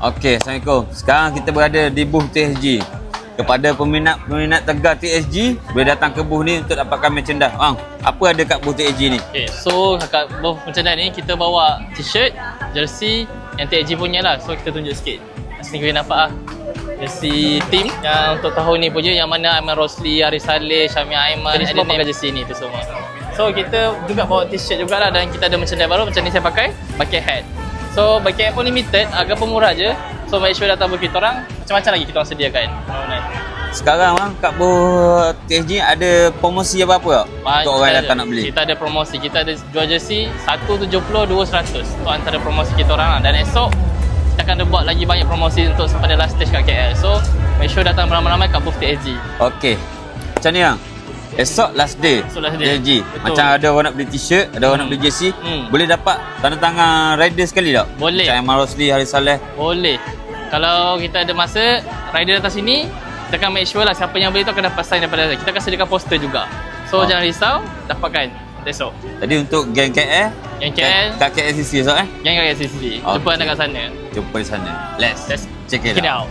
Okey, Assalamualaikum. Sekarang kita berada di booth TSG. Kepada peminat Tegar TSG, boleh datang ke booth ni untuk dapatkan merchandise. Apa ada kat booth TSG ni? Okay, so kat booth merchandise ni kita bawa t-shirt, jersey yang TSG punya lah. So kita tunjuk sikit. Sini kena nampak lah. Jersey team yang untuk tahun ni punya, yang mana Aiman Rosli, Haris Saleh, Syamia Aiman, ada semua pakai jersey ni tu semua. So kita juga bawa t-shirt jugalah, dan kita ada merchandise baru. Macam ni saya pakai bucket hat. So bucket hat pun limited, agak pemurah je. So make sure datang booth kita orang, macam-macam lagi kita orang sediakan. Sekarang kat booth TSG ada promosi apa-apa untuk orang yang datang nak beli? Kita ada promosi, kita ada jual jersey 170, 200. Itu antara promosi kita orang lah. Dan esok kita akan buat lagi banyak promosi untuk pada last stage kat KL. So make sure datang beramai-ramai kat booth TSG. Okey. Macam ni esok last day TSG. Macam ada orang nak beli t-shirt, ada orang nak beli jersey, boleh dapat tanda tangan rider sekali tak? Boleh. Macam Aiman Rosli, Haris Saleh. Boleh. Kalau kita ada masa, rider datang sini, kita akan make sure lah siapa yang beli tu akan dapat sign daripada kita. Kita akan sediakan poster juga. So jangan risau, dapatkan esok. Tadi untuk geng KL, kat KLCC esok Geng KLCC. Jumpa anda kat sana. Jumpa di sana. Let's check it out.